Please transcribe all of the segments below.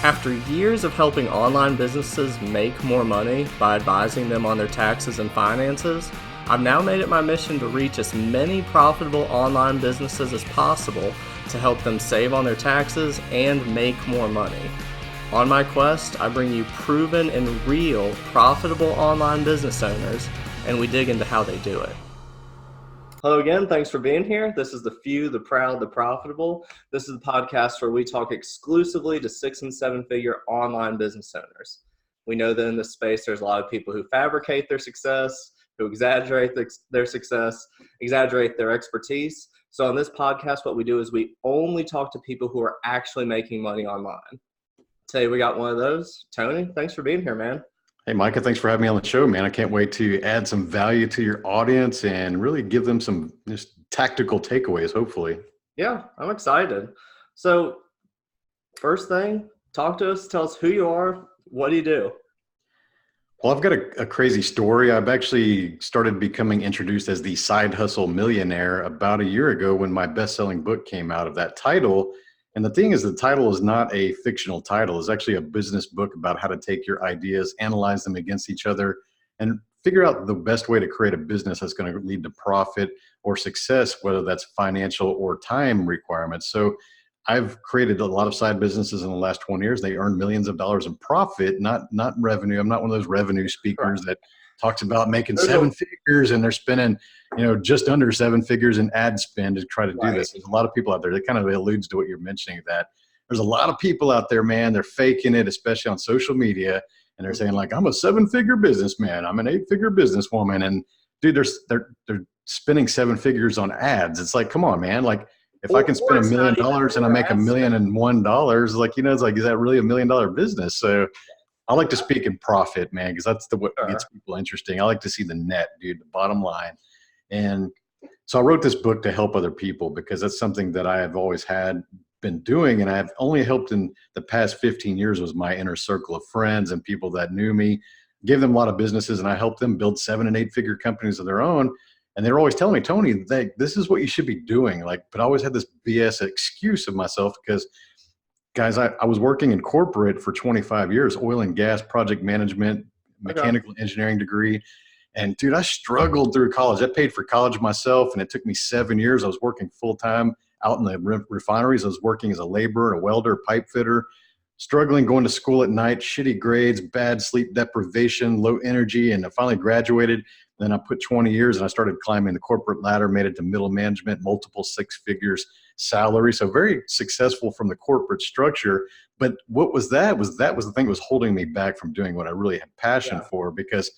After years of helping online businesses make more money by advising them on their taxes and finances, I've now made it my mission to reach as many profitable online businesses as possible to help them save on their taxes and make more money. On my quest, I bring you proven and real profitable online business owners, and we dig into how they do it. Hello again. Thanks for being here. This is The Few, The Proud, The Profitable. This is the podcast where we talk exclusively to 6- and 7-figure online business owners. We know that in this space, there's a lot of people who fabricate their success, who exaggerate their success, exaggerate their expertise. So on this podcast, what we do is we only talk to people who are actually making money online. Today, we got one of those. Tony, thanks for being here, man. Hey, Micah, thanks for having me on the show, man. I can't wait to add some value to your audience and really give them some just tactical takeaways, hopefully. Yeah, I'm excited. So first thing, talk to us, tell us who you are, what do you do? Well, I've got a crazy story. I've actually started becoming introduced as the SideHustle Millionaire about a year ago when my best-selling book came out of that title. And the thing is, the title is not a fictional title. It's actually a business book about how to take your ideas, analyze them against each other, and figure out the best way to create a business that's going to lead to profit or success, whether that's financial or time requirements. So I've created a lot of side businesses in the last 20 years. They earn millions of dollars in profit, not revenue. I'm not one of those revenue speakers that talks about making 7 figures and they're spending, just under 7 figures in ad spend to try to do this. There's a lot of people out there that kind of alludes to what you're mentioning, that there's a lot of people out there, man, they're faking it, especially on social media. And they're saying like, I'm a 7-figure businessman, I'm an 8-figure businesswoman. And dude, they're spending 7 figures on ads. It's like, come on, man. Like if I can spend $1 million and I make $1,001, like, it's like, is that really $1 million business? So I like to speak in profit, man, because that's what gets people interesting. I like to see the net, dude, the bottom line. And so I wrote this book to help other people because that's something that I have always been doing. And I've only helped in the past 15 years was my inner circle of friends and people that knew me, gave them a lot of businesses, and I helped them build 7- and 8-figure companies of their own. And they were always telling me, Tony, this is what you should be doing. But I always had this BS excuse of myself because, guys, I was working in corporate for 25 years, oil and gas, project management, mechanical engineering degree. And dude, I struggled through college. I paid for college myself, and it took me 7 years. I was working full-time out in the refineries. I was working as a laborer, a welder, pipe fitter, struggling going to school at night, shitty grades, bad sleep deprivation, low energy. And I finally graduated. Then I put 20 years and I started climbing the corporate ladder, made it to middle management, multiple 6 figures salary. So very successful from the corporate structure. But what was that was the thing that was holding me back from doing what I really had passion for, because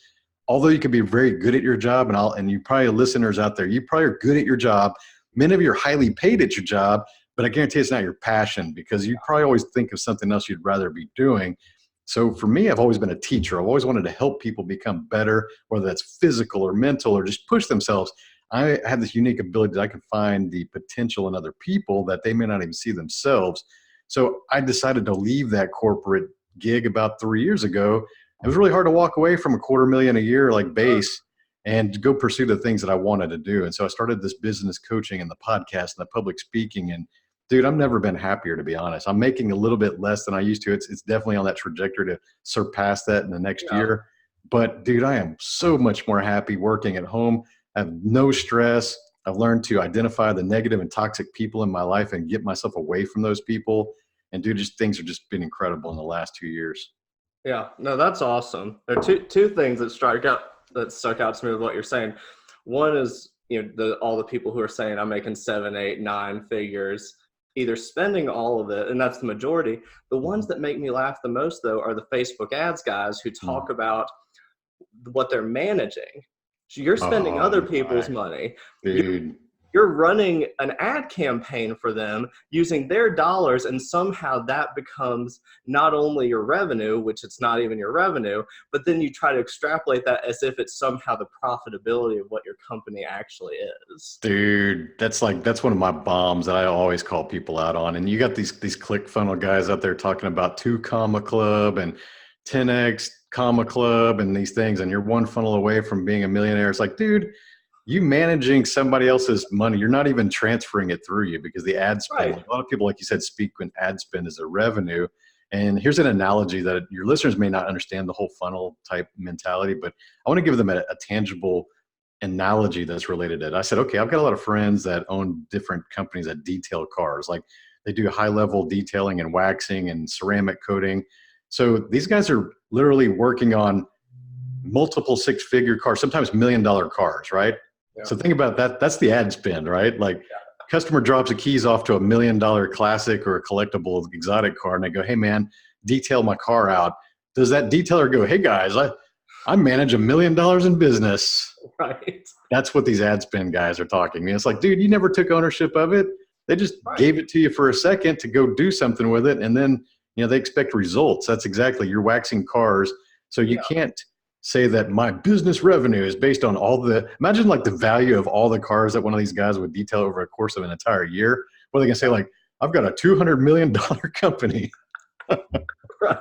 although you can be very good at your job, and you probably listeners out there, you probably are good at your job. Many of you are highly paid at your job, but I guarantee it's not your passion because you probably always think of something else you'd rather be doing. So for me, I've always been a teacher. I've always wanted to help people become better, whether that's physical or mental or just push themselves. I have this unique ability that I can find the potential in other people that they may not even see themselves. So I decided to leave that corporate gig about 3 years ago. It was really hard to walk away from $250,000 a year like base and go pursue the things that I wanted to do. And so I started this business coaching and the podcast and the public speaking. And dude, I've never been happier, to be honest. I'm making a little bit less than I used to. It's definitely on that trajectory to surpass that in the next year. But dude, I am so much more happy working at home. I have no stress. I've learned to identify the negative and toxic people in my life and get myself away from those people. And dude, things have just been incredible in the last 2 years. Yeah, no, that's awesome. There are two things that stuck out to me with what you're saying. One is, all the people who are saying I'm making 7, 8, 9 figures, either spending all of it, and that's the majority. The ones that make me laugh the most, though, are the Facebook ads guys who talk about what they're managing. So you're spending other people's money. Dude. You're running an ad campaign for them using their dollars, and somehow that becomes not only your revenue, which it's not even your revenue, but then you try to extrapolate that as if it's somehow the profitability of what your company actually is. Dude, that's one of my bombs that I always call people out on. And you got these click funnel guys out there talking about 2 comma club and 10x comma club and these things, and you're 1 funnel away from being a millionaire. It's like, dude, you managing somebody else's money. You're not even transferring it through you because the ad spend, a lot of people, like you said, speak when ad spend is a revenue. And here's an analogy that your listeners may not understand the whole funnel type mentality, but I want to give them a tangible analogy that's related to it. I said, okay, I've got a lot of friends that own different companies that detail cars. Like they do high level detailing and waxing and ceramic coating. So these guys are literally working on multiple six-figure cars, sometimes $1 million cars, right? Yeah. So think about that. That's the ad spend, right? Like customer drops the keys off to a $1 million classic or a collectible exotic car, and they go, hey man, detail my car out. Does that detailer go, hey guys, I manage $1 million in business? Right. That's what these ad spend guys are talking. I mean, it's like, dude, you never took ownership of it. They just gave it to you for a second to go do something with it. And then, they expect results. That's exactly, you're waxing cars. So you can't say that my business revenue is based on imagine like the value of all the cars that one of these guys would detail over a course of an entire year. What are they going to say? Like, I've got a $200 million company. Right.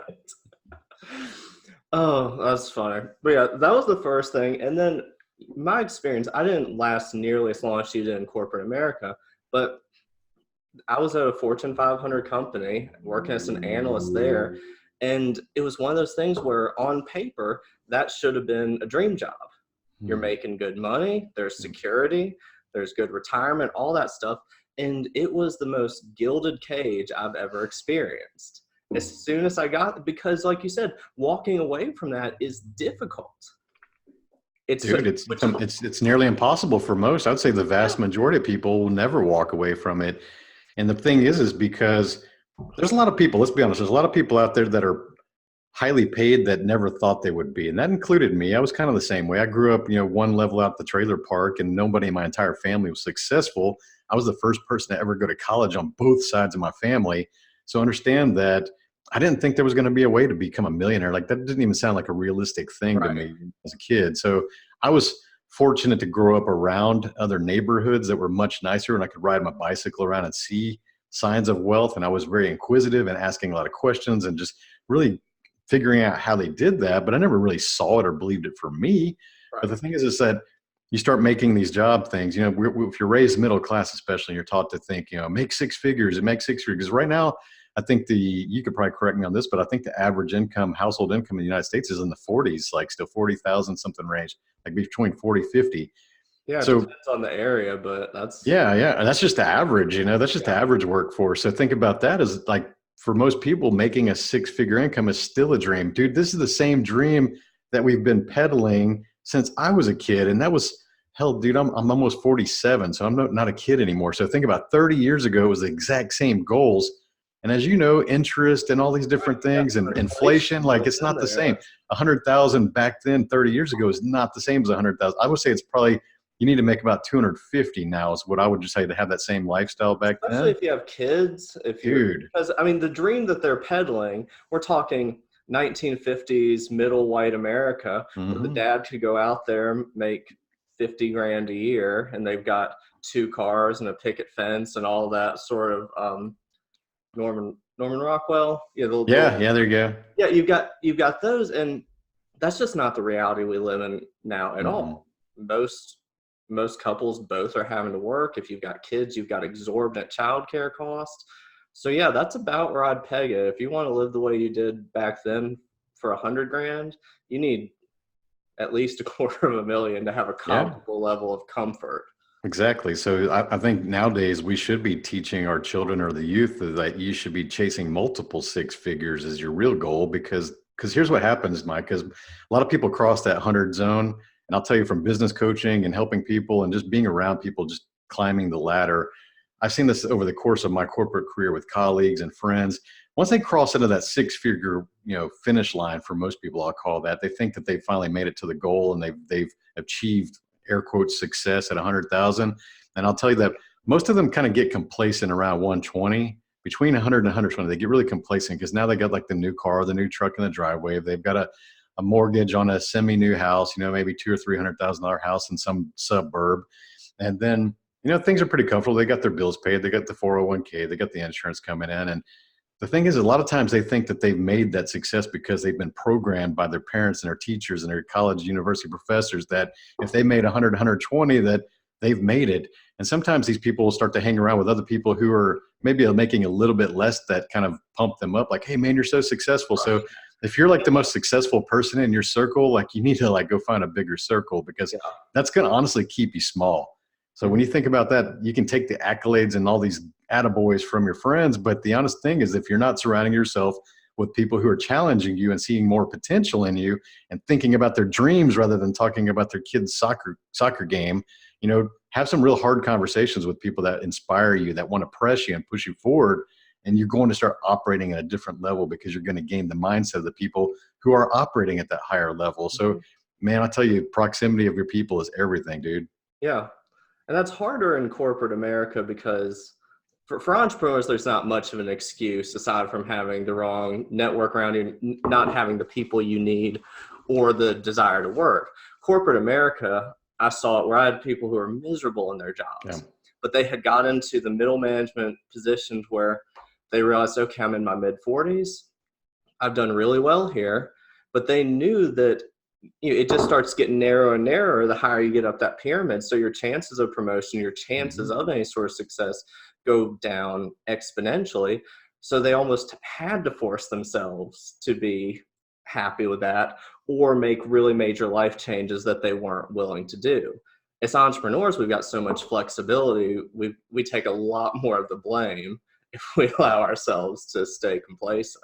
Oh, that's funny. But yeah, that was the first thing. And then my experience, I didn't last nearly as long as you did in corporate America, but I was at a Fortune 500 company working as an analyst there. And it was one of those things where on paper, that should have been a dream job. You're making good money, there's security, there's good retirement, all that stuff. And it was the most gilded cage I've ever experienced. As soon as I got, because like you said, walking away from that is difficult. It's nearly impossible for most. I'd say the vast majority of people will never walk away from it. And the thing is because there's a lot of people, let's be honest, there's a lot of people out there that are highly paid that never thought they would be. And that included me. I was kind of the same way. I grew up, one level out the trailer park, and nobody in my entire family was successful. I was the first person to ever go to college on both sides of my family. So understand that I didn't think there was going to be a way to become a millionaire. Like that didn't even sound like a realistic thing to me as a kid. So I was fortunate to grow up around other neighborhoods that were much nicer, and I could ride my bicycle around and see signs of wealth. And I was very inquisitive and asking a lot of questions and just really figuring out how they did that. But I never really saw it or believed it for me. Right. But the thing is that you start making these job things, if you're raised middle class, especially, you're taught to think, make six figures and make six figures. Right now, I think you could probably correct me on this, but I think the average household income in the United States is in the 40s, like still 40,000 something range, like between 40, 50. Yeah, so, it depends on the area, but that's... Yeah. And that's just the average, that's just the average workforce. So think about that as like, for most people, making a six-figure income is still a dream. Dude, this is the same dream that we've been peddling since I was a kid. And that was, hell, dude, I'm almost 47, so I'm not a kid anymore. So think about 30 years ago, it was the exact same goals. And as you know, interest and all these different things and inflation, like it's not the same. 100,000 back then, 30 years ago, is not the same as 100,000. I would say it's probably, you need to make about 250 now is what I would just say to have that same lifestyle back then. Especially if you have kids. Because I mean, the dream that they're peddling, we're talking 1950s middle white America, where the dad could go out there, make 50 grand a year, and they've got 2 cars and a picket fence and all that sort of Norman Rockwell. Yeah, there you go. Yeah, you've got those, and that's just not the reality we live in now at all. Most couples both are having to work. If you've got kids, you've got exorbitant childcare costs. So yeah, that's about where I'd peg it. If you want to live the way you did back then for 100 grand, you need at least $250,000 to have a comfortable level of comfort. Exactly. So I think nowadays we should be teaching our children or the youth that you should be chasing multiple six figures as your real goal, because here's what happens, Mike, because a lot of people cross that 100 zone. And I'll tell you, from business coaching and helping people and just being around people, just climbing the ladder, I've seen this over the course of my corporate career with colleagues and friends. Once they cross into that six-figure, finish line, for most people, I'll call that, they think that they finally made it to the goal and they've achieved air quotes success at 100,000. And I'll tell you that most of them kind of get complacent around 120, between 100 and 120. They get really complacent because now they got like the new car, the new truck in the driveway. They've got a mortgage on a semi-new house, maybe $200,000 or $300,000 house in some suburb. And then, things are pretty comfortable. They got their bills paid. They got the 401k. They got the insurance coming in. And the thing is, a lot of times they think that they've made that success because they've been programmed by their parents and their teachers and their college, university professors that if they made 100, 120, that they've made it. And sometimes these people will start to hang around with other people who are maybe making a little bit less, that kind of pump them up, like, hey man, you're so successful. Right. So if you're like the most successful person in your circle, like you need to like go find a bigger circle, because Yeah. that's going to honestly keep you small. So when Mhm. you think about that, you can take the accolades and all these attaboys from your friends. But the honest thing is, if you're not surrounding yourself with people who are challenging you and seeing more potential in you and thinking about their dreams rather than talking about their kids' soccer game, have some real hard conversations with people that inspire you, that want to press you and push you forward. And you're going to start operating at a different level, because you're going to gain the mindset of the people who are operating at that higher level. So, Mhm. man, I tell you, proximity of your people is everything, dude. Yeah. And that's harder in corporate America because for entrepreneurs, there's not much of an excuse aside from having the wrong network around you, not having the people you need, or the desire to work. Corporate America, I saw it where I had people who were miserable in their Yeah. jobs, but they had got into the middle management positions where they realized, okay, I'm in my mid 40s. I've done really well here, but they knew that it just starts getting narrower and narrower the higher you get up that pyramid. So your chances of promotion, your chances Hmm. of any sort of success go down exponentially. So they almost had to force themselves to be happy with that or make really major life changes that they weren't willing to do. As entrepreneurs, we've got so much flexibility. We take a lot more of the blame if we allow ourselves to stay complacent.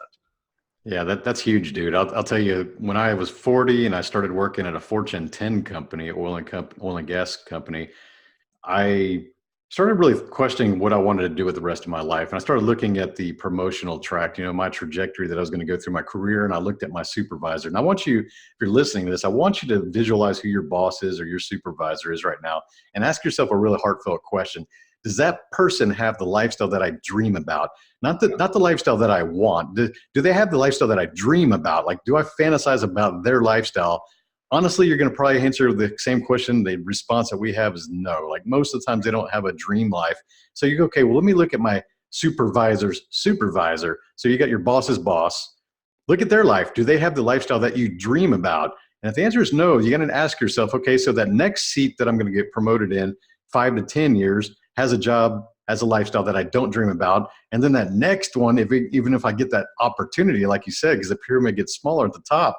Yeah, that's huge, dude. I'll tell you, when I was 40 and I started working at a Fortune 10 company, oil and gas company, I started really questioning what I wanted to do with the rest of my life. And I started looking at the promotional track, my trajectory that I was going to go through my career. And I looked at my supervisor. And I want you, if you're listening to this, I want you to visualize who your boss is or your supervisor is right now, and ask yourself a really heartfelt question. Does that person have the lifestyle that I dream about? Not the lifestyle that I want. Do they have the lifestyle that I dream about? Like, do I fantasize about their lifestyle? Honestly, you're going to probably answer the same question. The response that we have is no. Like, most of the times they don't have a dream life. So you go, okay, well, let me look at my supervisor's supervisor. So you got your boss's boss. Look at their life. Do they have the lifestyle that you dream about? And if the answer is no, you got to ask yourself, okay, so that next seat that I'm going to get promoted in 5 to 10 years has a job, has a lifestyle that I don't dream about. And then that next one, even if I get that opportunity, like you said, because the pyramid gets smaller at the top,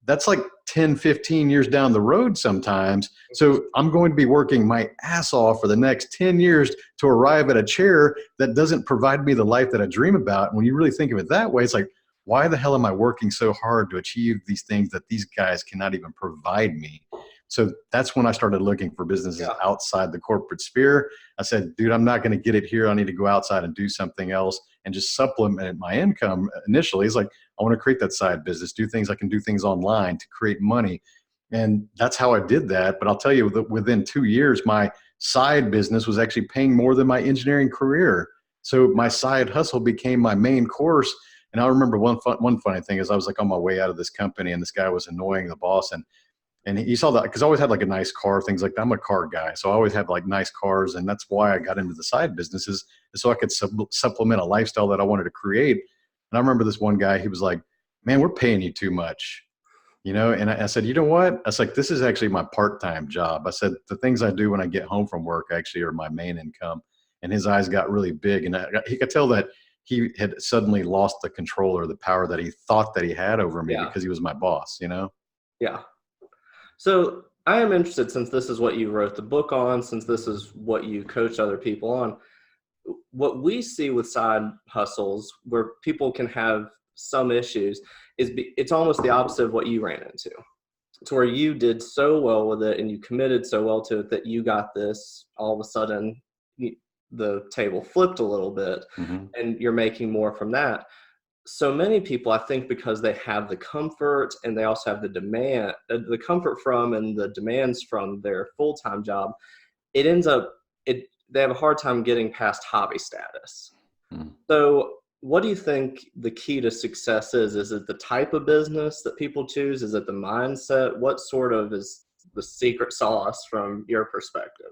that's like 10, 15 years down the road sometimes. So I'm going to be working my ass off for the next 10 years to arrive at a chair that doesn't provide me the life that I dream about. And when you really think of it that way, it's like, why the hell am I working so hard to achieve these things that these guys cannot even provide me? So that's when I started looking for businesses Yeah. outside the corporate sphere. I said, dude, I'm not going to get it here. I need to go outside and do something else and just supplement my income initially. It's like, I want to create that side business, do things. I can do things online to create money. And that's how I did that. But I'll tell you that within 2 years, my side business was actually paying more than my engineering career. So my side hustle became my main course. And I remember one funny thing is, I was like on my way out of this company, and this guy was annoying the boss. And he saw that, because I always had like a nice car, things like that. I'm a car guy. So I always have like nice cars. And that's why I got into the side businesses, so I could supplement a lifestyle that I wanted to create. And I remember this one guy, he was like, man, we're paying you too much. And I said, you know what? I was like, this is actually my part-time job. I said, the things I do when I get home from work actually are my main income. And his eyes got really big. And he could tell that he had suddenly lost the control or the power that he thought that he had over me, Yeah. because he was my boss. Yeah. So I am interested, since this is what you wrote the book on, since this is what you coach other people on, what we see with side hustles where people can have some issues it's almost the opposite of what you ran into. To where you did so well with it and you committed so well to it that you got this, all of a sudden the table flipped a little bit Hmm. and you're making more from that. So many people, I think, because they have the comfort and they also have the demand, the comfort from and the demands from their full-time job, it ends up, they have a hard time getting past hobby status. So what do you think the key to success is? Is it the type of business that people choose? Is it the mindset? What sort of is the secret sauce from your perspective?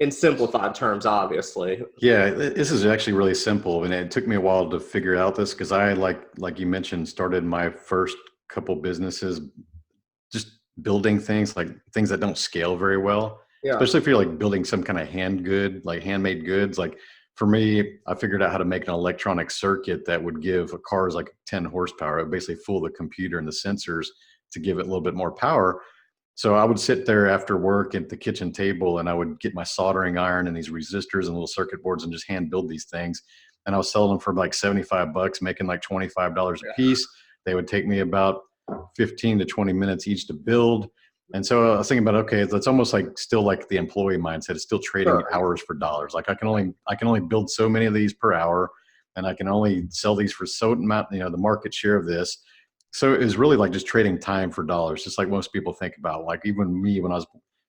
In simplified terms, obviously. Yeah, this is actually really simple, and it took me a while to figure out this, because I, like you mentioned, started my first couple businesses just building things, like things that don't scale very well. Yeah. especially if you're like building some kind of handmade goods. Like for me, I figured out how to make an electronic circuit that would give a car's like 10 horsepower. It would basically fool the computer and the sensors to give it a little bit more power. So I would sit there after work at the kitchen table and I would get my soldering iron and these resistors and little circuit boards and just hand build these things. And I was selling them for like 75 bucks, making like $25 a piece. They would take me about 15 to 20 minutes each to build. And so I was thinking about, okay, that's almost like still like the employee mindset. It's still trading Sure. hours for dollars. Like I can only build so many of these per hour, and I can only sell these for so amount, the market share of this. So it was really like just trading time for dollars, just like most people think about. Like even me, when I was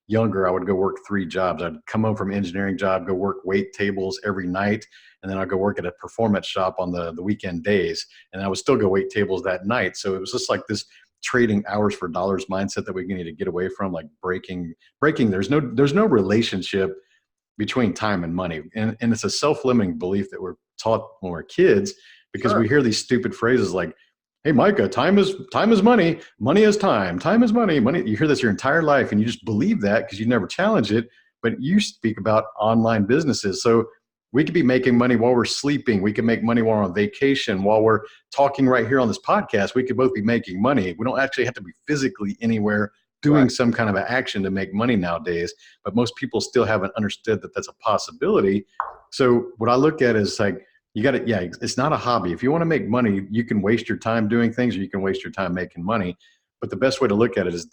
younger, I would go work 3 jobs. I'd come home from an engineering job, go work wait tables every night, and then I'd go work at a performance shop on the weekend days, and I would still go wait tables that night. So it was just like this trading hours for dollars mindset that we need to get away from, like breaking. There's no relationship between time and money. And it's a self-limiting belief that we're taught when we're kids, because Sure. we hear these stupid phrases like, hey, Micah, time is money. Money is time. Time is money. Money. You hear this your entire life and you just believe that because you never challenge it. But you speak about online businesses. So we could be making money while we're sleeping. We can make money while we're on vacation, while we're talking right here on this podcast. We could both be making money. We don't actually have to be physically anywhere Right. doing some kind of an action to make money nowadays. But most people still haven't understood that that's a possibility. So what I look at is like, you got to, yeah, it's not a hobby. If you want to make money, you can waste your time doing things or you can waste your time making money. But the best way to look at it is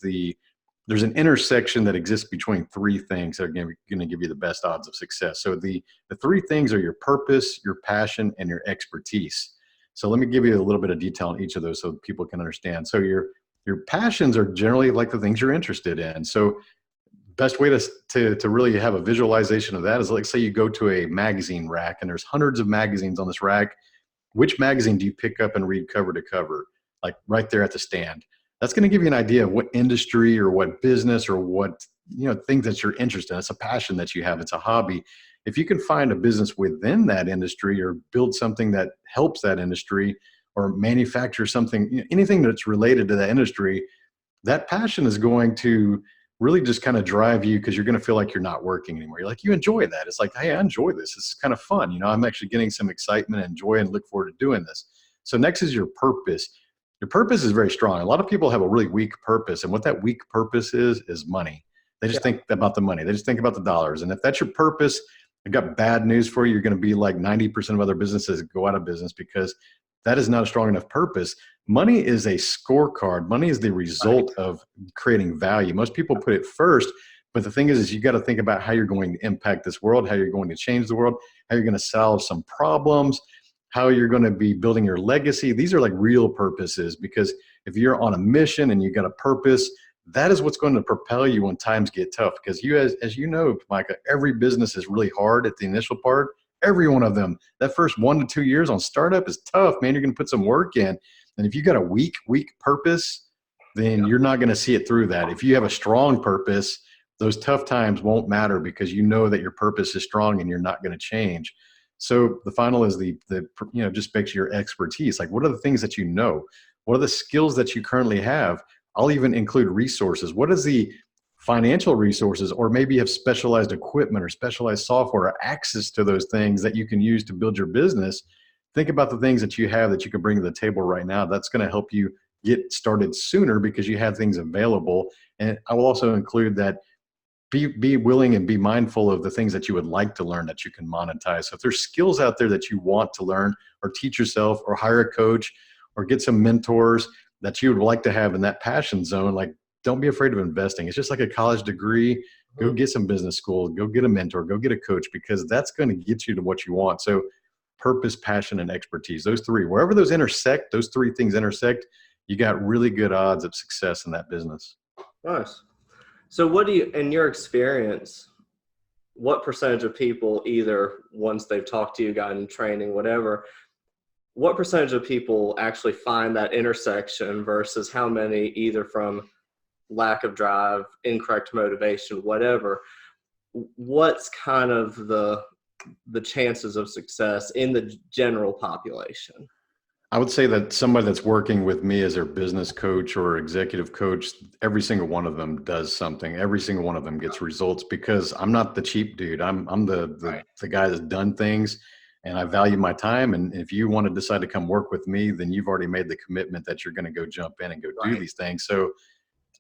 there's an intersection that exists between 3 things that are going to give you the best odds of success. So the 3 things are your purpose, your passion, and your expertise. So let me give you a little bit of detail on each of those so people can understand. So your passions are generally like the things you're interested in. So best way to really have a visualization of that is, like, say you go to a magazine rack and there's hundreds of magazines on this rack. Which magazine do you pick up and read cover to cover, like right there at the stand? That's going to give you an idea of what industry or what business or what things that you're interested in. It's a passion that you have. It's a hobby. If you can find a business within that industry or build something that helps that industry or manufacture something, anything that's related to that industry, that passion is going to really just kind of drive you, because you're going to feel like you're not working anymore. You're like, you enjoy that. It's like, hey, I enjoy this. This is kind of fun. I'm actually getting some excitement and joy and look forward to doing this. So next is your purpose. Your purpose is very strong. A lot of people have a really weak purpose. And what that weak purpose is money. They just Yeah. think about the money. They just think about the dollars. And if that's your purpose, I've got bad news for you. You're going to be like 90% of other businesses that go out of business, because that is not a strong enough purpose. Money is a scorecard. Money is the Right. result of creating value. Most people put it first, but the thing is you got to think about how you're going to impact this world, how you're going to change the world, how you're going to solve some problems, how you're going to be building your legacy. These are like real purposes, because if you're on a mission and you got a purpose, that is what's going to propel you when times get tough. Because as you know, Micah, every business is really hard at the initial part. Every one of them. That first 1 to 2 years on startup is tough, man. You're going to put some work in. And if you got a weak purpose, then you're not going to see it through that. If you have a strong purpose, those tough times won't matter, because you know that your purpose is strong and you're not going to change. So the final is the just makes your expertise. Like, what are the things that you know? What are the skills that you currently have? I'll even include resources. What is the financial resources, or maybe you have specialized equipment or specialized software or access to those things that you can use to build your business? Think about the things that you have that you can bring to the table right now. That's going to help you get started sooner because you have things available. And I will also include that be willing and be mindful of the things that you would like to learn that you can monetize. So if there's skills out there that you want to learn or teach yourself or hire a coach or get some mentors that you would like to have in that passion zone, like, don't be afraid of investing. It's just like a college degree. Go Mhm. get some business school, go get a mentor, go get a coach, because that's going to get you to what you want. So purpose, passion, and expertise, those 3, wherever those 3 things intersect, you got really good odds of success in that business. Nice. So what do you, in your experience, what percentage of people, either once they've talked to you, gotten training, whatever, what percentage of people actually find that intersection versus how many, either from lack of drive, incorrect motivation, whatever, what's kind of the chances of success in the general population? I would say that somebody that's working with me as their business coach or executive coach, every single one of them does something. Every single one of them gets results because I'm not the cheap dude. I'm Right. the guy that's done things, and I value my time. And if you want to decide to come work with me, then you've already made the commitment that you're going to go jump in and go do Right. these things. So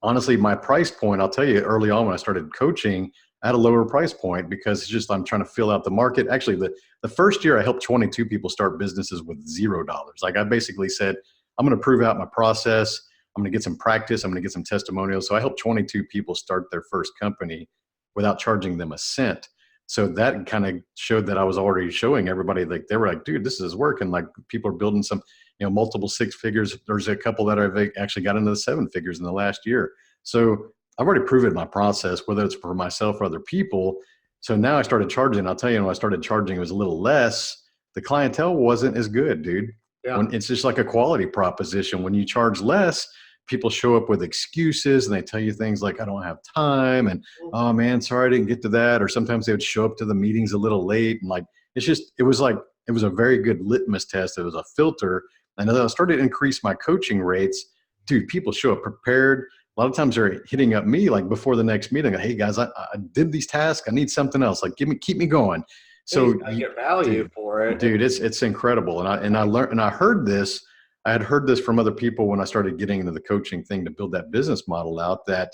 honestly, my price point, I'll tell you early on when I started coaching, I had a lower price point because it's just I'm trying to fill out the market. Actually, the first year I helped 22 people start businesses with $0. Like I basically said, I'm going to prove out my process. I'm going to get some practice. I'm going to get some testimonials. So I helped 22 people start their first company without charging them a cent. So that kind of showed that I was already showing everybody, like they were like, dude, this is working. Like people are building some, multiple six figures. There's a couple that have actually got into the seven figures in the last year. So I've already proven my process, whether it's for myself or other people. So now I started charging. I'll tell you, when I started charging, it was a little less. The clientele wasn't as good, dude. Yeah. When it's just like a quality proposition. When you charge less, people show up with excuses and they tell you things like, I don't have time. And, oh man, sorry, I didn't get to that. Or sometimes they would show up to the meetings a little late. And like, it was like, it was a very good litmus test. It was a filter. And as I started to increase my coaching rates, dude, people show up prepared. A lot of times they're hitting up me like before the next meeting. Hey guys, I did these tasks. I need something else. Like keep me going. So I get value for it. dude, it's incredible. I learned, and I heard this. I had heard this from other people when I started getting into the coaching thing to build that business model out that,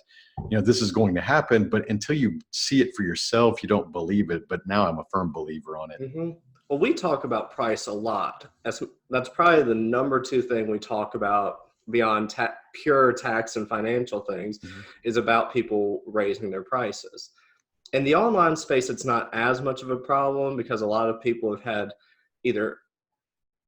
this is going to happen, but until you see it for yourself, you don't believe it. But now I'm a firm believer on it. Well, we talk about price a lot. That's probably the number two thing we talk about beyond pure tax and financial things is about people raising their prices. In the online space, it's not as much of a problem because a lot of people have had either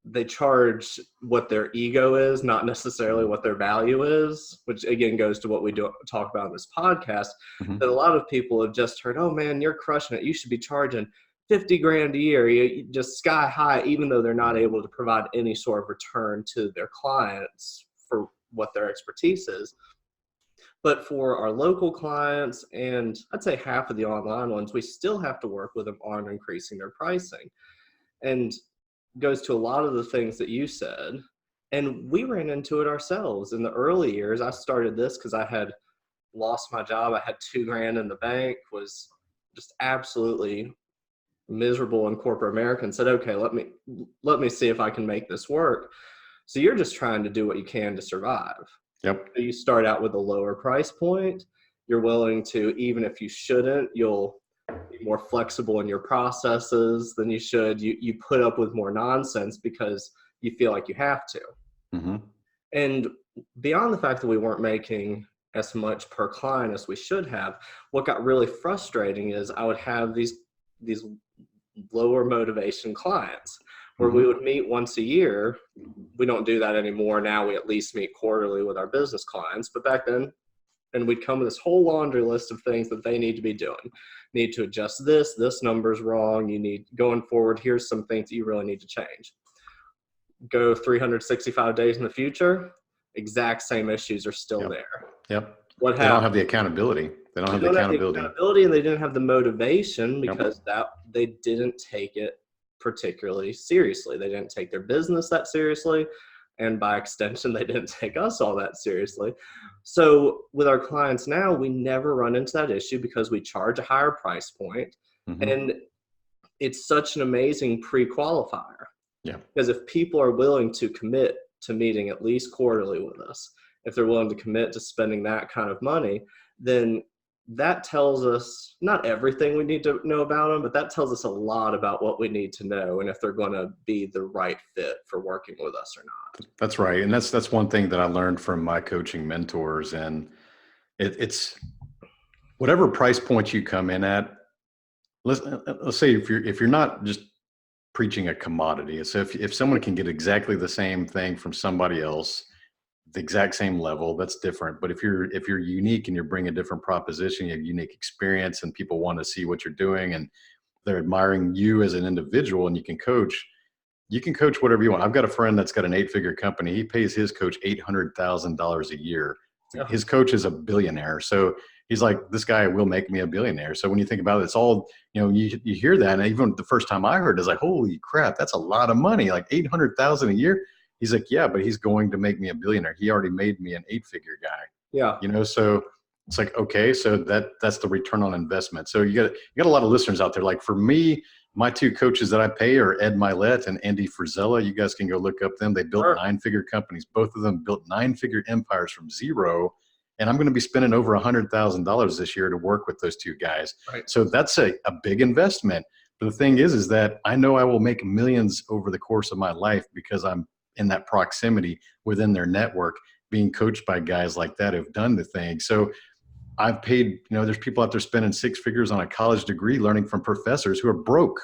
they charge what their ego is, not necessarily what their value is, which again goes to what we talk about in this podcast. That a lot of people have just heard, oh man, you're crushing it. You should be charging 50 grand a year, you just sky high, even though they're not able to provide any sort of return to their clients for what their expertise is. But for our local clients, and I'd say half of the online ones, we still have to work with them on increasing their pricing. And goes to a lot of the things that you said. And we ran into it ourselves in the early years. I started this because I had lost my job. I had $2,000 in the bank, was just absolutely miserable in corporate America, and said, okay, let me see if I can make this work. So you're just trying to do what you can to survive. Yep. You start out with a lower price point. You're willing to, even if you shouldn't, you'll be more flexible in your processes than you should. You put up with more nonsense because you feel like you have to. And beyond the fact that we weren't making as much per client as we should have, what got really frustrating is I would have these lower motivation clients where we would meet once a year. We don't do that anymore. Now we at least meet quarterly with our business clients. But back then, and we'd come with this whole laundry list of things that they need to be doing. Need to adjust this number's wrong. You need, going forward, here's some things that you really need to change. Go 365 days in the future, exact same issues are still there. Yep. What They don't have the accountability. They don't have the accountability. And they didn't have the motivation because they didn't take it particularly seriously. They didn't take their business that seriously. And by extension, they didn't take us all that seriously. So with our clients now, we never run into that issue because we charge a higher price point. And it's such an amazing pre-qualifier. Yeah. Because if people are willing to commit to meeting at least quarterly with us, if they're willing to commit to spending that kind of money, then that tells us not everything we need to know about them, but that tells us a lot about what we need to know and if they're going to be the right fit for working with us or not. That's right. And that's one thing that I learned from my coaching mentors. And it's whatever price point you come in at. Let's say if you're not just preaching a commodity. So if someone can get exactly the same thing from somebody else, the exact same level, that's different. But if you're unique and you bring a different proposition, you have unique experience and people want to see what you're doing and they're admiring you as an individual and you can coach whatever you want. I've got a friend that's got an 8-figure company. He pays his coach $800,000 a year. His coach is a billionaire. So he's like, this guy will make me a billionaire. So when you think about it, it's all, you hear that. And even the first time I heard it, I was like, holy crap, that's a lot of money. Like $800,000 a year. He's like, yeah, but he's going to make me a billionaire. He already made me an 8-figure guy. Yeah. So it's like, okay, so that's the return on investment. So you got a lot of listeners out there. Like for me, my 2 coaches that I pay are Ed Milet and Andy Frisella. You guys can go look up them. They built 9-figure companies. Both of them built 9-figure empires from zero. And I'm going to be spending over $100,000 this year to work with those 2 guys. Right. So that's a big investment. But the thing is that I know I will make millions over the course of my life because I'm in that proximity within their network, being coached by guys like that who've done the thing. So I've paid, there's people out there spending 6 figures on a college degree learning from professors who are broke.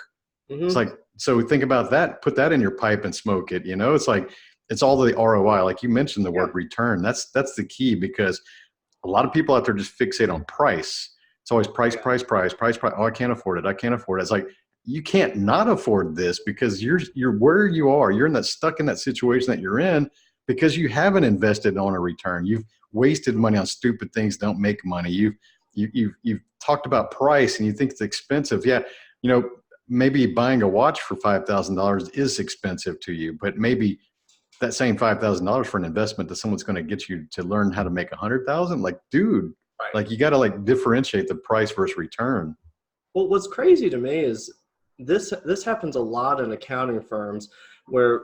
Mm-hmm. It's like, so think about that, put that in your pipe and smoke it. It's like, it's all the ROI. Like you mentioned the word return. That's the key, because a lot of people out there just fixate on price. It's always price. Oh, I can't afford it. It's like, you can't not afford this because you're where you are. You're stuck in that situation that you're in because you haven't invested on a return. You've wasted money on stupid things that don't make money. You've talked about price and you think it's expensive. Yeah. Maybe buying a watch for $5,000 is expensive to you, but maybe that same $5,000 for an investment that someone's going to get you to learn how to make 100,000. Like, dude, like you got to like differentiate the price versus return. Well, what's crazy to me is this happens a lot in accounting firms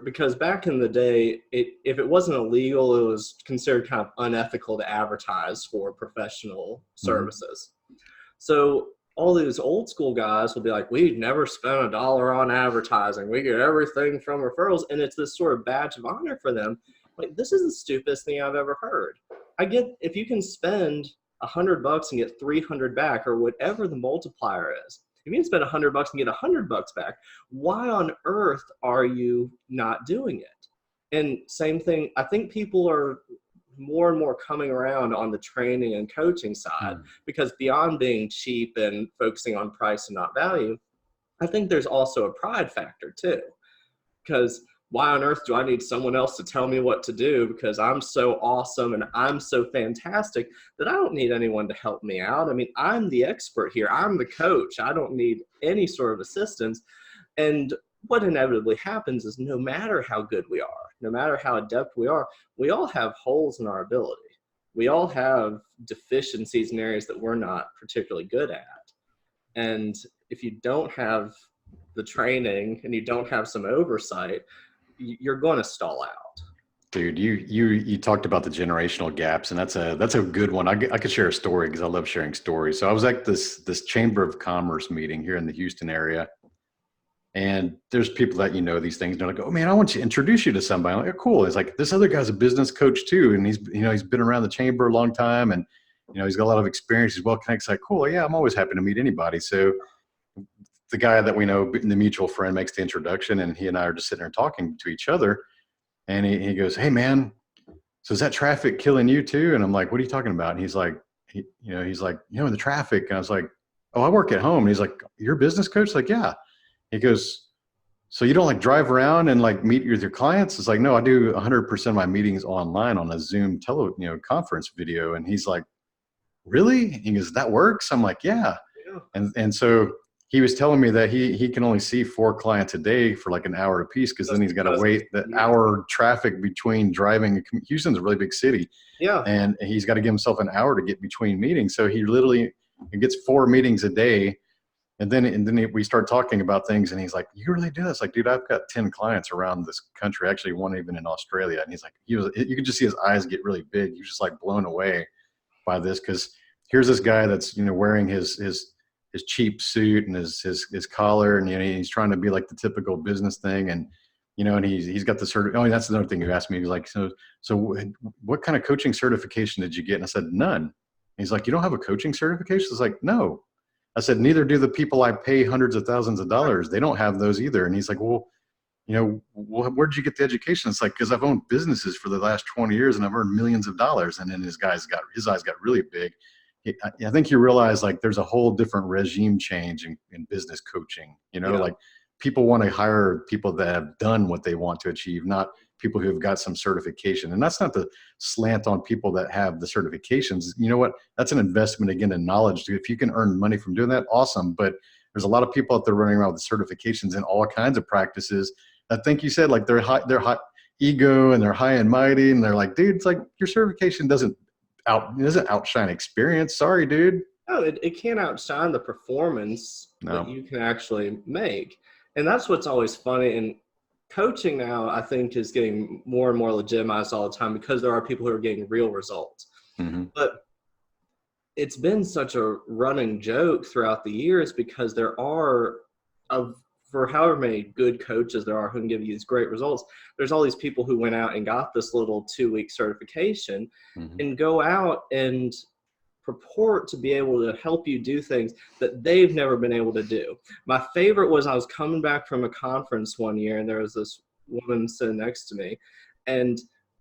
because back in the day, if it wasn't illegal, it was considered kind of unethical to advertise for professional services. Mm-hmm. So all these old school guys will be like, we never spent $1 on advertising. We get everything from referrals. And it's this sort of badge of honor for them. Like, this is the stupidest thing I've ever heard. I get, if you can spend $100 and get 300 back, or whatever the multiplier is, if you can spend $100 and get $100 back, why on earth are you not doing it? And same thing, I think people are more and more coming around on the training and coaching side, because beyond being cheap and focusing on price and not value, I think there's also a pride factor too. Because why on earth do I need someone else to tell me what to do? Because I'm so awesome and I'm so fantastic that I don't need anyone to help me out. I mean, I'm the expert here. I'm the coach. I don't need any sort of assistance. And what inevitably happens is, no matter how good we are, no matter how adept we are, we all have holes in our ability. We all have deficiencies in areas that we're not particularly good at. And if you don't have the training and you don't have some oversight, you're going to stall out. Dude, you talked about the generational gaps, and that's a good one. I could share a story because I love sharing stories. So I was at this Chamber of Commerce meeting here in the Houston area. And there's people that these things. And they're like, oh man, I want to introduce you to somebody. I'm like, oh, cool. It's like, this other guy's a business coach too, and he's been around the chamber a long time, and he's got a lot of experience. He's well connected. It's like, cool. Yeah, I'm always happy to meet anybody. So the guy that we know, the mutual friend, makes the introduction, and he and I are just sitting there talking to each other. And he goes, hey man, so is that traffic killing you too? And I'm like, what are you talking about? And he's like, the traffic. And I was like, oh, I work at home. And he's like, you're a business coach? Like, yeah. He goes, so you don't like drive around and like meet with your clients? It's like, no, I do 100% of my meetings online on a Zoom conference video. And he's like, really? He goes, that works? I'm like, yeah. And so he was telling me that he can only see 4 clients a day for like an hour a piece, because then he's got to wait the hour traffic between driving. Houston's a really big city. Yeah. And he's got to give himself an hour to get between meetings. So he literally gets 4 meetings a day. And then we start talking about things, and he's like, you really do this? Like, dude, I've got 10 clients around this country, actually one even in Australia. And he's like, you could just see his eyes get really big. He was just like blown away by this, because here's this guy that's, wearing his cheap suit and his collar, and he's trying to be like the typical business thing. And, and he's got the oh, that's another thing you asked me. He was like, so what kind of coaching certification did you get? And I said, none. And he's like, you don't have a coaching certification? I was like, no. I said, neither do the people I pay hundreds of thousands of dollars. They don't have those either. And he's like, well, where'd you get the education? It's like, because I've owned businesses for the last 20 years and I've earned millions of dollars. And then his eyes got really big. I think he realized like there's a whole different regime change in business coaching. Like people want to hire people that have done what they want to achieve, not people who have got some certification. And that's not the slant on people that have the certifications. You know what? That's an investment again in knowledge. If you can earn money from doing that, awesome. But there's a lot of people out there running around with certifications in all kinds of practices. I think you said like they're hot. ego and they're high and mighty. And they're like, dude, it's like your certification doesn't outshine experience. Sorry, dude. No, it can't outshine the performance that No. you can actually make. And that's what's always funny. And coaching now, I think, is getting more and more legitimized all the time because there are people who are getting real results. Mm-hmm. But it's been such a running joke throughout the years because there are, for however many good coaches there are who can give you these great results, there's all these people who went out and got this little 2-week certification Mm-hmm. and go out and purport to be able to help you do things that they've never been able to do. My favorite was I was coming back from a conference one year and there was this woman sitting next to me, and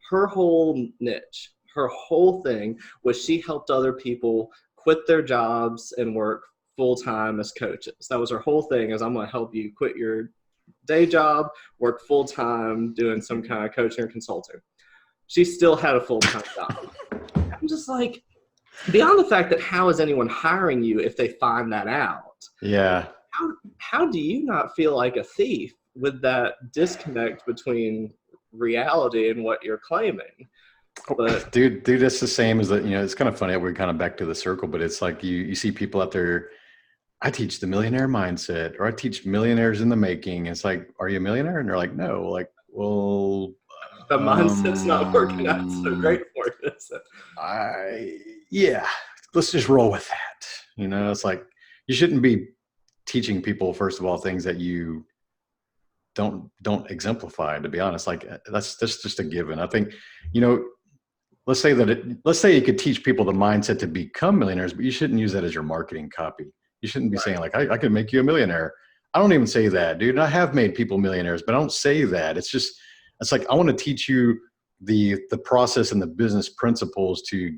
her whole niche, her whole thing was she helped other people quit their jobs and work full-time as coaches. That was her whole thing, is I'm going to help you quit your day job, work full-time doing some kind of coaching or consulting. She still had a full-time job. I'm just like, beyond the fact that how is anyone hiring you if they find that out? Yeah. How do you not feel like a thief with that disconnect between reality and what you're claiming? But dude, that's the same as that. It's kind of funny. We're kind of back to the circle, but it's like you see people out there. I teach the millionaire mindset, or I teach millionaires in the making. It's like, are you a millionaire? And they're like, no. Like, well, the mindset's not working out so great for you, is it? Yeah, let's just roll with that. It's like, you shouldn't be teaching people, first of all, things that you don't exemplify, to be honest. Like, that's just a given. I think, let's say you could teach people the mindset to become millionaires, but you shouldn't use that as your marketing copy. You shouldn't be saying like, I can make you a millionaire. I don't even say that, dude. I have made people millionaires, but I don't say that. It's like, I want to teach you the process and the business principles to,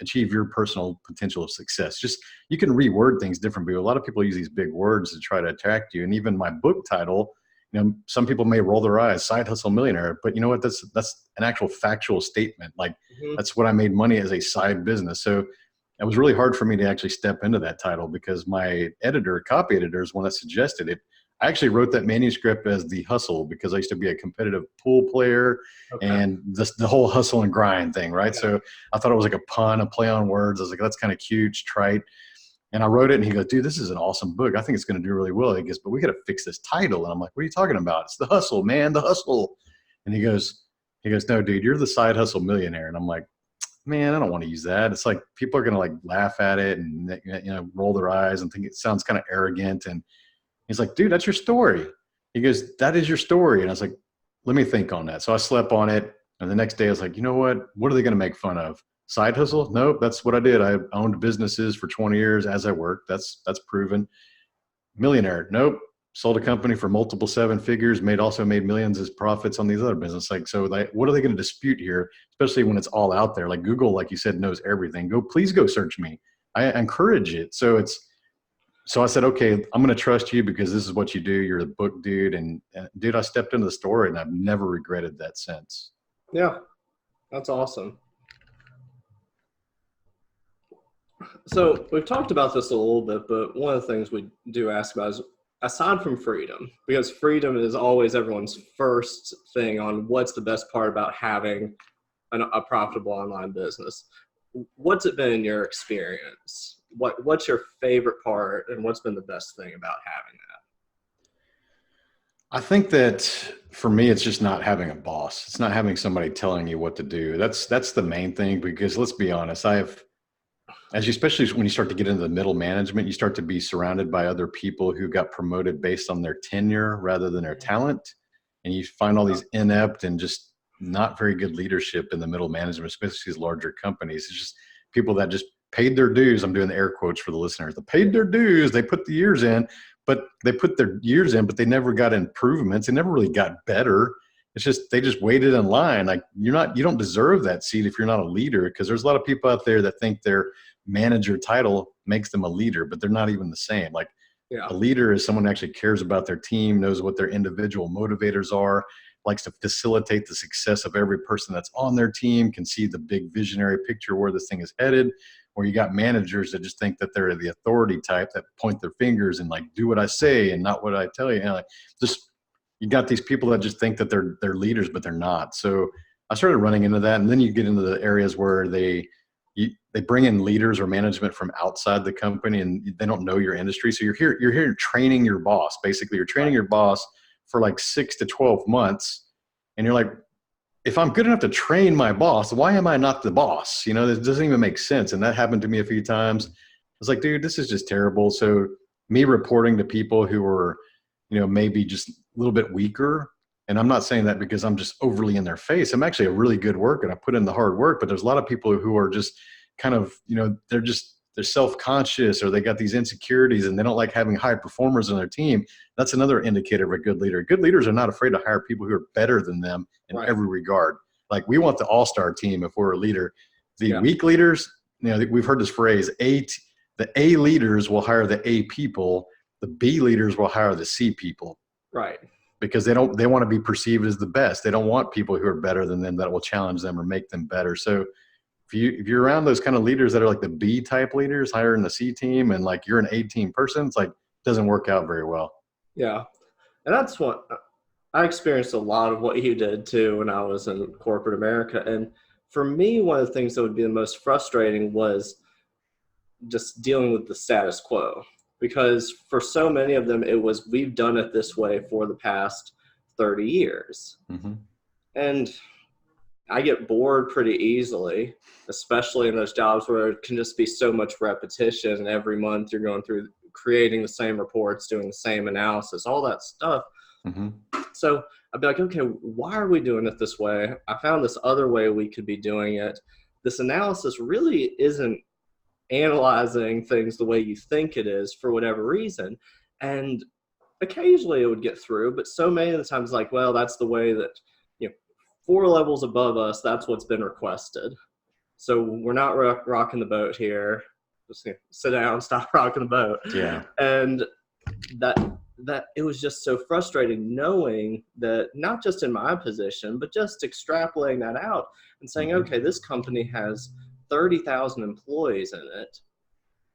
achieve your personal potential of success. Just, you can reword things differently. A lot of people use these big words to try to attract you. And even my book title, some people may roll their eyes, Side Hustle Millionaire, but you know what? That's an actual factual statement. Like, that's what I made money as a side business. So it was really hard for me to actually step into that title because my copy editor is one that suggested it. I actually wrote that manuscript as the hustle because I used to be a competitive pool player and the whole hustle and grind thing, right? Yeah. So I thought it was like a pun, a play on words. I was like, that's kind of cute, trite. And I wrote it and he goes, dude, this is an awesome book. I think it's going to do really well. He goes, but we got to fix this title. And I'm like, what are you talking about? It's the hustle, man, the hustle. And he goes, no, dude, you're the Side Hustle Millionaire. And I'm like, man, I don't want to use that. It's like, people are going to like laugh at it and, roll their eyes and think it sounds kind of arrogant. And he's like, dude, that's your story. He goes, that is your story. And I was like, let me think on that. So I slept on it. And the next day I was like, you know what are they going to make fun of? Side hustle? Nope. That's what I did. I owned businesses for 20 years as I worked. That's proven. Millionaire? Nope. Sold a company for multiple 7 figures, also made millions as profits on these other businesses. Like, so what are they going to dispute here? Especially when it's all out there. Like Google, like you said, knows everything. Please go search me. I encourage it. So I said, okay, I'm going to trust you because this is what you do. You're the book dude. And dude, I stepped into the story and I've never regretted that since. Yeah, that's awesome. So we've talked about this a little bit, but one of the things we do ask about is, aside from freedom, because freedom is always everyone's first thing on what's the best part about having a profitable online business. What's it been in your experience? What's your favorite part and what's been the best thing about having that? I think that for me, it's just not having a boss. It's not having somebody telling you what to do. That's the main thing, because let's be honest, especially when you start to get into the middle management, you start to be surrounded by other people who got promoted based on their tenure rather than their talent. And you find all these inept and just not very good leadership in the middle management, especially these larger companies. It's just people that just paid their dues. I'm doing the air quotes for the listeners. They paid their dues. They put the years in, but they never got improvements. They never really got better. It's just, they just waited in line. Like, you don't deserve that seat if you're not a leader, because there's a lot of people out there that think their manager title makes them a leader, but they're not even the same. Like, a leader is someone who actually cares about their team, knows what their individual motivators are, likes to facilitate the success of every person that's on their team, can see the big visionary picture where this thing is headed. Where you got managers that just think that they're the authority type that point their fingers and like, do what I say and not what I tell you. Like, just you got these people that just think that they're leaders, but they're not. So I started running into that, and then you get into the areas where they bring in leaders or management from outside the company, and they don't know your industry. So you're here training your boss. Basically, you're training your boss for like 6 to 12 months, and you're like, if I'm good enough to train my boss, why am I not the boss? You know, this doesn't even make sense. And that happened to me a few times. I was like, dude, this is just terrible. So me reporting to people who are, maybe just a little bit weaker. And I'm not saying that because I'm just overly in their face. I'm actually a really good worker and I put in the hard work, but there's a lot of people who are just kind of, they're self-conscious, or they got these insecurities and they don't like having high performers on their team. That's another indicator of a good leader. Good leaders are not afraid to hire people who are better than them in every regard. Like, we want the all-star team if we're a leader. The weak leaders, we've heard this phrase, the A leaders will hire the A people, the B leaders will hire the C people. Right. Because they want to be perceived as the best. They don't want people who are better than them that will challenge them or make them better. So if you're around those kind of leaders that are like the B type leaders hiring the C team, and like you're an A team person, it's like, doesn't work out very well. Yeah. And that's what I experienced, a lot of what you did too when I was in corporate America. And for me, one of the things that would be the most frustrating was just dealing with the status quo, because for so many of them, it was, we've done it this way for the past 30 years. Mm-hmm. And I get bored pretty easily, especially in those jobs where it can just be so much repetition. And every month you're going through creating the same reports, doing the same analysis, all that stuff. Mm-hmm. So I'd be like, okay, why are we doing it this way? I found this other way we could be doing it. This analysis really isn't analyzing things the way you think it is for whatever reason. And occasionally it would get through, but so many of the times, like, well, that's the way that, 4 levels above us, that's what's been requested. So we're not rocking the boat here. Just sit down, stop rocking the boat. Yeah. And that it was just so frustrating knowing that, not just in my position, but just extrapolating that out and saying, mm-hmm. okay, this company has 30,000 employees in it.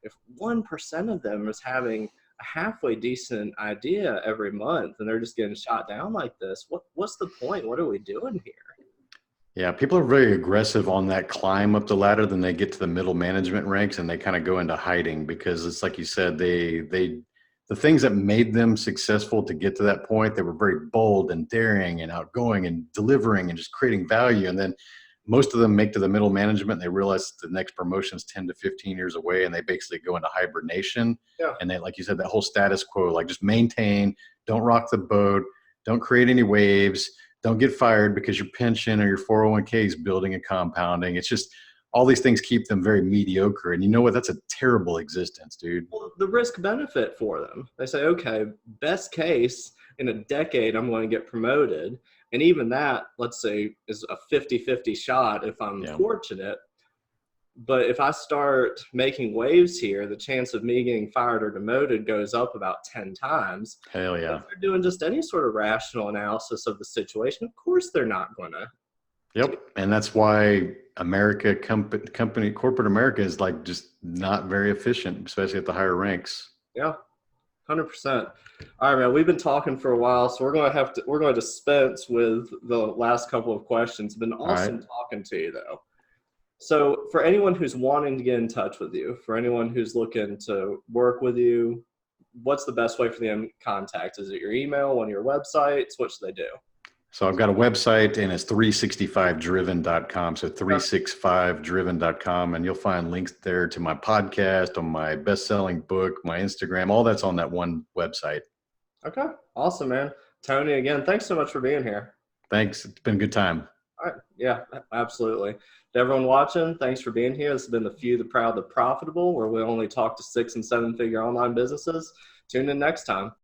If 1% of them is having a halfway decent idea every month and they're just getting shot down like this, what's the point? What are we doing here? Yeah, people are very aggressive on that climb up the ladder. Then they get to the middle management ranks and they kind of go into hiding, because it's like you said, the things that made them successful to get to that point, they were very bold and daring and outgoing and delivering and just creating value. And then most of them make to the middle management and they realize the next promotion is 10 to 15 years away, and they basically go into hibernation. Yeah. And they, like you said, that whole status quo, like just maintain, don't rock the boat, don't create any waves, don't get fired because your pension or your 401k is building and compounding. It's just all these things keep them very mediocre. And you know what? That's a terrible existence, dude. Well, the risk benefit for them, they say, okay, best case in a decade, I'm going to get promoted. And even that, let's say, is a 50-50 shot if I'm fortunate. But if I start making waves here, the chance of me getting fired or demoted goes up about 10 times. Hell yeah. If they're doing just any sort of rational analysis of the situation, of course they're not going to. Yep. And that's why corporate America is like just not very efficient, especially at the higher ranks. Yeah. 100%. All right, man, we've been talking for a while, so we're going to dispense with the last couple of questions. It's been awesome talking to you, though. So for anyone who's wanting to get in touch with you, for anyone who's looking to work with you, what's the best way for them to contact? Is it your email, one of your websites? What should they do? So I've got a website, and it's 365driven.com. So 365driven.com. And you'll find links there to my podcast, on my best-selling book, my Instagram, all that's on that one website. Okay. Awesome, man. Tony, again, thanks so much for being here. Thanks. It's been a good time. All right. Yeah, absolutely. To everyone watching, thanks for being here. This has been The Few, the Proud, the Profitable, where we only talk to 6- and 7-figure online businesses. Tune in next time.